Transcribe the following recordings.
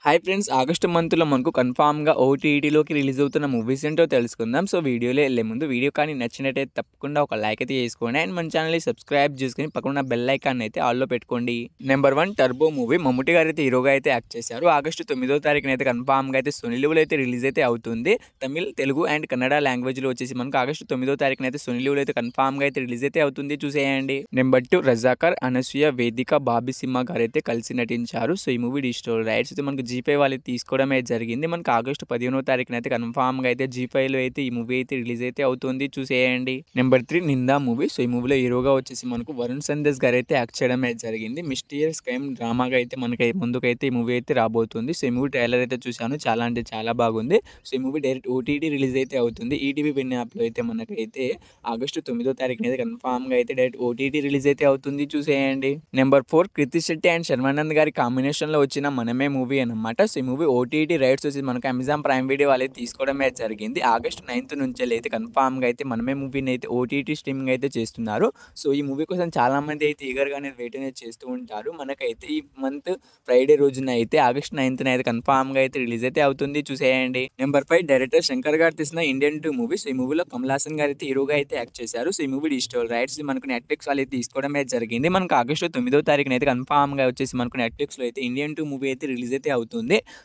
Hi friends, August మంత్లో మనకు కన్ఫామ్గా ఓటీటీలోకి రిలీజ్ అవుతున్న మూవీస్ ఏంటో తెలుసుకుందాం. సో వీడియోలో వెళ్ళే ముందు వీడియో కానీ నచ్చినట్టయితే తప్పకుండా ఒక లైక్ అయితే చేసుకోండి అండ్ మన ఛానల్ని సబ్స్క్రైబ్ చేసుకుని పక్కన బెల్ ఐకాన్ అయితే ఆల్లో పెట్టుకోండి. Number 1 turbo movie. మమ్ముట్టి గారు అయితే హీరోగా అయితే యాక్ట్ చేశారు. ఆగస్టు 9వ తారీఖున అయితే కన్ఫామ్గా అయితే సోనీ లీవ్లో అయితే రిలీజ్ అయితే అవుతుంది. తమిళ్, తెలుగు అండ్ కన్నడ లాంగ్వేజ్లో వచ్చేసి మనకు ఆగస్టు 9వ తారీఖున అయితే సోనీ లీవ్లో అయితే కన్ఫామ్గా అయితే రిలీజ్ అయితే అవుతుంది, చూసేయండి. నెంబర్ 2 రజాకర్, అనసూయ, వేదిక, బాబీ సింహ గారు అయితే కలిసి నటించారు. సో ఈ మూవీ డిజిటల్ రైట్స్ అయితే మనకు జీపే వాళ్ళు తీసుకోవడమే జరిగింది. మనకు ఆగస్టు 15వ తారీఖున అయితే కన్ఫామ్గా అయితే జీ5లో అయితే ఈ మూవీ అయితే రిలీజ్ అయితే అవుతుంది, చూసేయండి. Number 3 నిందా movie. సో ఈ మూవీలో హీరోగా వచ్చేసి మనకు వరుణ్ సందేశ్ గారు అయితే యాక్ట్ చేయడమే జరిగింది. మిస్టీరియస్ క్రైమ్ డ్రామాగా అయితే మనకి ముందుకైతే ఈ మూవీ అయితే రాబోతుంది. సో ఈ మూవీ ట్రైలర్ అయితే చూశాను, చాలా అంటే చాలా బాగుంది. సో ఈ మూవీ డైరెక్ట్ ఓటీటీ రిలీజ్ అయితే అవుతుంది. ఈటీవీ విన్ యాప్లో అయితే మనకైతే ఆగస్టు 9వ తారీఖున అయితే కన్ఫామ్గా అయితే డైరెక్ట్ ఓటీటీ రిలీజ్ అయితే అవుతుంది, చూసేయండి. నెంబర్ 4 కృతి శెట్టి అండ్ శర్వానంద్ గారి కాంబినేషన్లో వచ్చిన మనమే మూవీ అనమాట. సో ఈ మూవీ ఓటీటీ రైట్స్ వచ్చి మనకు అమెజాన్ ప్రైమ్ వీడియో వాళ్ళు తీసుకోవడమే జరిగింది. ఆగస్టు 9th నుంచి అయితే కన్ఫామ్గా అయితే మనమే మూవీని అయితే ఓటీటీ స్ట్రీమింగ్ అయితే చేస్తున్నారు. సో ఈ మూవీ కోసం చాలా మంది అయితే ఈగర్గా అనేది వెయిట్ అనేది చేస్తూ ఉంటారు. మనకైతే ఈ మంత్ ఫ్రైడే రోజున అయితే ఆగస్టు 9th అయితే కన్ఫామ్గా అయితే రిలీజ్ అయితే అవుతుంది, చూసేయండి. నెంబర్ 5 డైరెక్టర్ శంకర్ గారు తీసిన ఇండియన్ 2 మూవీ. సో ఈ మూవీలో కమల్ హాసన్ గారు అయితే హీరోగా అయితే యాక్ట్ చేశారు. సో ఈ మూవీ డిజిటల్ రైట్స్ మనకు నెట్ఫ్లిక్స్ వాళ్ళు తీసుకోవడమే జరిగింది. మనకు ఆగస్టు 9వ తారీఖున అయితే కన్ఫామ్గా వచ్చేసి మనకు నెట్ఫ్లిక్స్లో అయితే ఇండియన్ 2 మూవీ అయితే రిలీజ్ అయితే అవుతుంది.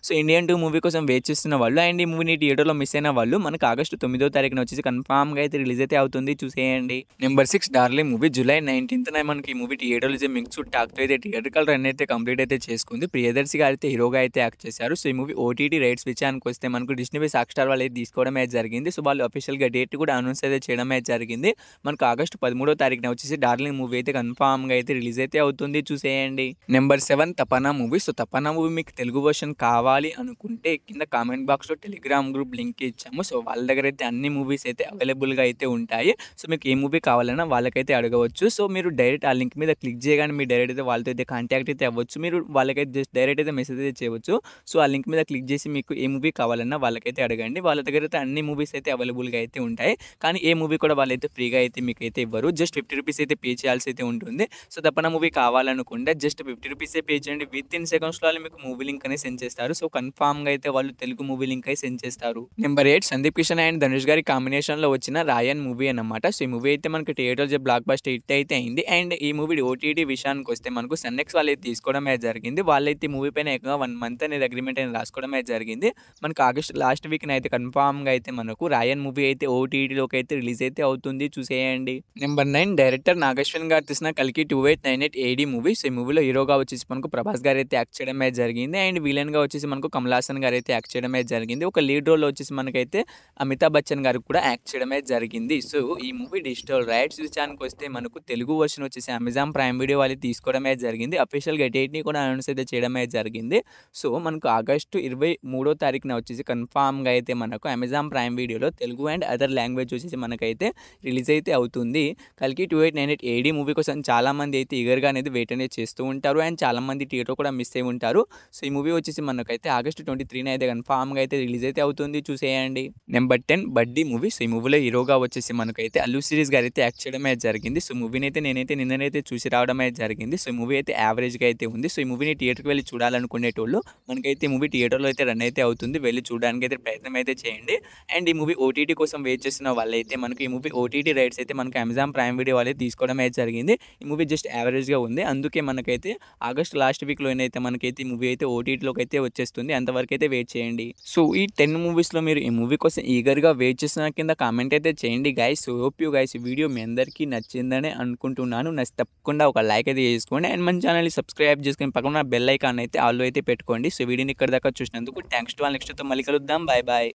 సో ఇండియన్ 2 మూవీ కోసం వెయిట్ చేస్తున్న వాళ్ళు అండ్ ఈ మూవీని థియేటర్లో మిస్ అయిన వాళ్ళు మనకు ఆగస్టు 9వ తారీఖున వచ్చేసి కన్ఫామ్గా అయితే రిలీజ్ అయితే అవుతుంది, చూసేయండి. Number 6 darling movie. July 19th మనకి ఈ మూవీ థియేటర్లో అయితే మిక్స్డ్ టాక్తో అయితే థియేటర్కల్ రన్ అయితే కంప్లీట్ అయితే చేసుకుంది. ప్రియదర్శి గారు అయితే హీరోగా అయితే యాక్ట్ చేశారు. సో ఈ మూవీ ఓటీటీ రైట్స్ విషయానికి వస్తే మనకు డిస్నీ ప్లస్ హాట్‌స్టార్ వాళ్ళు అయితే తీసుకోవడమే జరిగింది. సో వాళ్ళు అఫీషియల్గా డేట్ కూడా అనౌన్స్ అయితే చేయడమే జరిగింది. మనకు ఆగస్టు 13వ తారీఖున వచ్చేసి డార్లింగ్ మూవీ అయితే కన్ఫామ్గా అయితే రిలీజ్ అయితే అవుతుంది, చూసేయండి. నెంబర్ 7 తపన్నా మూవీ. సో తపన్నా మూవీ మీకు తెలుగు వర్షన్ కావాలి అనుకుంటే కింద కామెంట్ బాక్స్లో టెలిగ్రామ్ గ్రూప్ లింక్ ఇచ్చాము. సో వాళ్ళ దగ్గర అయితే అన్ని మూవీస్ అయితే అవైలబుల్గా అయితే ఉంటాయి. సో మీకు ఏ మూవీ కావాలన్నా వాళ్ళకైతే అడగవచ్చు. సో మీరు డైరెక్ట్ ఆ లింక్ మీద క్లిక్ చేయగానే మీరు డైరెక్ట్ అయితే వాళ్ళతో అయితే కాంటాక్ట్ అయితే అవ్వచ్చు. మీరు వాళ్ళకైతే జస్ట్ డైరెక్ట్ అయితే మెసేజ్ అయితే చేయవచ్చు. సో ఆ లింక్ మీద క్లిక్ చేసి మీకు ఏ మూవీ కావాలన్నా వాళ్ళకైతే అడగండి. వాళ్ళ దగ్గర అయితే అన్ని మూవీస్ అయితే అవైలబుల్గా అయితే ఉంటాయి. కానీ ఏ మూవీ కూడా వాళ్ళైతే ఫ్రీగా అయితే మీకు అయితే ఇవ్వరు. జస్ట్ 50 రూపీస్ అయితే పే చేయాల్సి అయితే ఉంటుంది. సో తప్పన మూవీ కావాలనుకుంటే జస్ట్ 50 రూపీసే పే చేయండి. విత్ ఇన్ సెకండ్స్లో మీకు మూవీ లింక్ అనేది సెండ్ చేస్తారు. సో కన్ఫామ్గా అయితే వాళ్ళు తెలుగు మూవీ లింక్ అయితే సెండ్ చేస్తారు. నెంబర్ 8 సందీప్ కిషన్ అండ్ ధనుష్ గారి కాంబినేషన్లో వచ్చిన రాయన్ మూవీ అన్నమాట. సో ఈ మూవీ అయితే మనకి థియేటర్స్ బ్లాక్ బస్టర్ హిట్ అయితే అయింది. అండ్ ఈ మూవీ ఓటీటీ విషయానికి వస్తే మనకు సన్నెక్స్ వాళ్ళు అయితే తీసుకోవడమే జరిగింది. వాళ్ళైతే ఈ మూవీ పైన ఏకంగా 1 month అనేది అగ్రిమెంట్ అనేది రాసుకోవడమే జరిగింది. మనకు ఆగస్ట్ లాస్ట్ వీక్న అయితే కన్ఫామ్గా అయితే మనకు రాయన్ మూవీ అయితే ఓటీటీలోకి అయితే రిలీజ్ అయితే అవుతుంది, చూసేయండి. నెంబర్ 9 డైరెక్టర్ నాగేశ్వరన్ గారు తీసిన కల్కి 2898 AD మూవీ. సో ఈ మూవీలో హీరోగా వచ్చేసి మనకు ప్రభాస్ గారు అయితే యాక్ట్ చేయడమే జరిగింది. అండ్ విలన్గా వచ్చేసి మనకు కమల్ హాసన్ గారు అయితే యాక్ట్ చేయడమే జరిగింది. ఒక లీడ్ రోల్ వచ్చేసి మనకైతే అమితాబ్ బచ్చన్ గారికి కూడా యాక్ట్ చేయడమే జరిగింది. సో ఈ మూవీ డిజిటల్ రైట్స్ విషయానికి వస్తే మనకు తెలుగు వర్షన్ వచ్చేసి అమెజాన్ ప్రైమ్ వీడియో వాళ్ళు తీసుకోవడమే జరిగింది. అఫీషియల్గా డేట్ని కూడా అనౌన్స్ అయితే చేయడమే జరిగింది. సో మనకు ఆగస్టు 23వ తారీఖున వచ్చేసి కన్ఫామ్గా అయితే మనకు అమెజాన్ ప్రైమ్ వీడియోలో తెలుగు అండ్ అదర్ లాంగ్వేజ్ వచ్చేసి మనకైతే రిలీజ్ అయితే అవుతుంది. కల్కి 2898 AD మూవీ కోసం చాలామంది అయితే ఈగర్గా అనేది వెయిట్ అనేది చేస్తూ ఉంటారు అండ్ చాలామంది థియేటర్ కూడా మిస్ అయి ఉంటారు. సో ఈ మూవీ వచ్చేసి మనకైతే ఆగస్టు 23న అయితే కన్ఫామ్గా అయితే రిలీజ్ అయితే అవుతుంది, చూసేయండి. నెంబర్ 10 బడ్డీ మూవీ. సో ఈ మూవీలో హీరోగా వచ్చేసి మనకైతే అల్లు సిరీస్ గారు అయితే యాక్ట్ చేయడమే జరిగింది. సో మూవీని అయితే నేనైతే నిన్ననైతే చూసి రావడమే జరిగింది. సో ఈ మూవీ అయితే యావరేజ్గా అయితే ఉంది. సో ఈ మూవీని థియేటర్కి వెళ్ళి చూడాలనుకునేటోళ్ళు మనకైతే ఈ మూవీ థియేటర్లో అయితే రన్ అయితే అవుతుంది, వెళ్ళి చూడడానికి అయితే ప్రయత్నం అయితే చేయండి. అండ్ ఈ మూవీ ఓటీటీ కోసం వెయిట్ చేస్తున్న వాళ్ళైతే మనకి ఈ మూవీ ఓటీటీ రైట్స్ అయితే మనకి అమెజాన్ ప్రైమ్ వీడియో వాళ్ళే తీసుకోవడం అయితే జరిగింది. ఈ మూవీ జస్ట్ యావరేజ్గా ఉంది, అందుకే మనకైతే ఆగస్ట్ లాస్ట్ వీక్లోనైతే మనకైతే ఈ మూవీ అయితే ఓటీటీలోకి అయితే వచ్చేస్తుంది. అంతవరకు అయితే వెయిట్ చేయండి. సో ఈ 10 మూవీస్లో మీరు ఈ మూవీ కోసం ఈగర్గా వెయిట్ చేస్తున్న కింద కామెంట్ అయితే చేయండి guys. So hope you guys ఈ వీడియో మీ అందరికీ నచ్చిందని అనుకుంటున్నాను. నచ్చి తప్పకుండా ఒక లైక్ అయితే చేసుకోండి అండ్ మన ఛానల్ని సబ్స్క్రైబ్ చేసుకొని పక్కన బెల్ ఐకాన్ అయితే ఆల్లో అయితే పెట్టుకోండి. సో వీడియోని ఇక్కడ దాకా చూసినందుకు థ్యాంక్స్ టు ఆల్. నెక్స్ట్తో మళ్ళీ కలుద్దాం. Bye bye.